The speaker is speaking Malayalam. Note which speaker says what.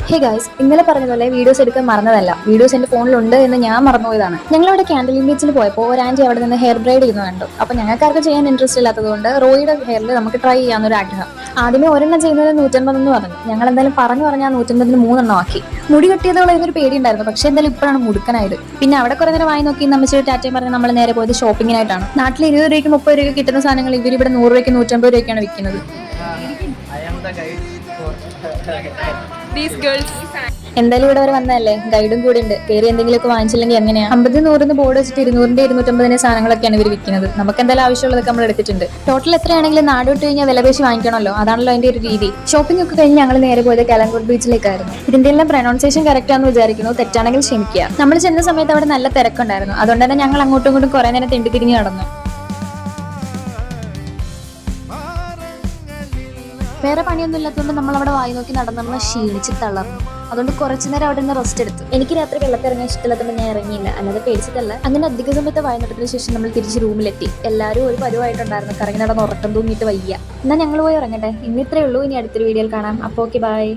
Speaker 1: ഹേ ഗൈസ്, ഇന്നലെ പറഞ്ഞ പോലെ വീഡിയോസ് എടുക്കാൻ മറന്നതല്ല. വീഡിയോസ് എന്റെ ഫോണിലുണ്ട് എന്ന് ഞാൻ മറന്നുപോയതാണ്. ഞങ്ങളവിടെ ക്യാൻഡലിൻ ബീച്ചിൽ പോയപ്പോൾ ഒരു ആന്റി അവിടെ നിന്ന് ഹെയർ ബ്രൈഡ് ചെയ്യുന്ന കണ്ടു. അപ്പൊ ഞങ്ങൾക്കാർക്ക് ചെയ്യാൻ ഇൻട്രസ്റ്റ് ഇല്ലാത്തതുകൊണ്ട് റോയിയുടെ ഹെയറിൽ നമുക്ക് ട്രൈ ചെയ്യാന്നൊരു ആഗ്രഹം. ആദ്യമേ ഒരെണ്ണം ചെയ്യുന്നത് 150 എന്ന് പറഞ്ഞു. ഞങ്ങൾ എന്തായാലും പറഞ്ഞാൽ 150-ന് 3 ആക്കി. മുടി കെട്ടിയതോളം ഇതൊരു പേടിയുണ്ടായിരുന്നു, പക്ഷെ എന്തായാലും ഇപ്പോഴാണ് മുടുക്കനായത്. പിന്നെ അവിടെ കുറെ നേരം വായി നോക്കി നമ്മച്ചൊരു ടാറ്റയും പറഞ്ഞ് നമ്മൾ നേരെ പോയത് ഷോപ്പിങ്ങിനായിട്ടാണ്. നാട്ടിൽ 20 രൂപയ്ക്ക് 30 രൂപയ്ക്ക് കിട്ടുന്ന സാധനങ്ങൾ ഇവർ ഇവിടെ 100 രൂപയ്ക്ക് 150 രൂപയ്ക്കാണ് വിൽക്കുന്നത്. എന്തായാലും ഇവിടെ വരെ വന്നതല്ലേ, ഗൈഡും കൂടി ഉണ്ട്. കയറി എന്തെങ്കിലുമൊക്കെ വാങ്ങിച്ചില്ലെങ്കിൽ എങ്ങനെയാ? 50, 100 ബോർഡ് വെച്ചിട്ട് 200-ന്റെ 250 സാധനങ്ങളൊക്കെയാണ് ഇവർ വിൽക്കുന്നത്. നമുക്ക് എന്തായാലും ആവശ്യമുള്ളതൊക്കെ നമ്മൾ എടുത്തിട്ടുണ്ട്. ടോട്ടൽ എത്രയാണെങ്കിലും നാട് വിട്ട് കഴിഞ്ഞാൽ വില പേശി വാങ്ങിക്കണമല്ലോ, അതാണല്ലോ അതിന്റെ ഒരു രീതി. ഷോപ്പിംഗ് ഒക്കെ കഴിഞ്ഞ് ഞങ്ങൾ നേരെ പോയത് കലങ്കോട് ബീച്ചിലേക്കായിരുന്നു. ഇതിന്റെ എല്ലാം പ്രൊനൗൺസിയേഷൻ കറക്റ്റ് ആണെന്ന് വിചാരിക്കുന്നു, തെറ്റാണെങ്കിൽ ക്ഷമിക്കുക. നമ്മൾ ചെന്ന സമയത്ത് അവിടെ നല്ല തിരക്കുണ്ടായിരുന്നു, അതുകൊണ്ട് തന്നെ ഞങ്ങൾ അങ്ങോട്ടും ഇങ്ങോട്ടും കുറെ നേരം തെണ്ടി തിരിഞ്ഞ് നടന്നു. വേറെ പണിയൊന്നും ഇല്ലാത്തതുകൊണ്ട് നമ്മൾ അവിടെ വായി നോക്കി നടന്നു ക്ഷീണിച്ച് തളർന്നു. അതുകൊണ്ട് കുറച്ചു നേരം അവിടെ നിന്ന് റെസ്റ്റ് എടുത്തു. എനിക്ക് രാത്രി വെള്ളത്തിറങ്ങാൻ ഇഷ്ടമില്ലാത്തതുകൊണ്ട് ഞാൻ ഇറങ്ങിയില്ല, അല്ലാതെ പേടിച്ചിട്ടല്ല. അങ്ങനെ അധിക സമയത്ത് വായി നടത്തിയതിനു ശേഷം നമ്മൾ തിരിച്ച് റൂമിലെത്തി. എല്ലാവരും ഒരു പരുവായിട്ടുണ്ടായിരുന്നു, കറങ്ങി നടന്ന് ഉറക്കം തൂങ്ങിയിട്ട് വയ്യ. എന്നാൽ ഞങ്ങൾ പോയി ഇറങ്ങട്ടെ. ഇന്ന് ഇത്രയേ ഉള്ളൂ. ഇനി അടുത്തൊരു വീഡിയോയിൽ കാണാം. അപ്പോൾ ഓക്കെ, ബൈ.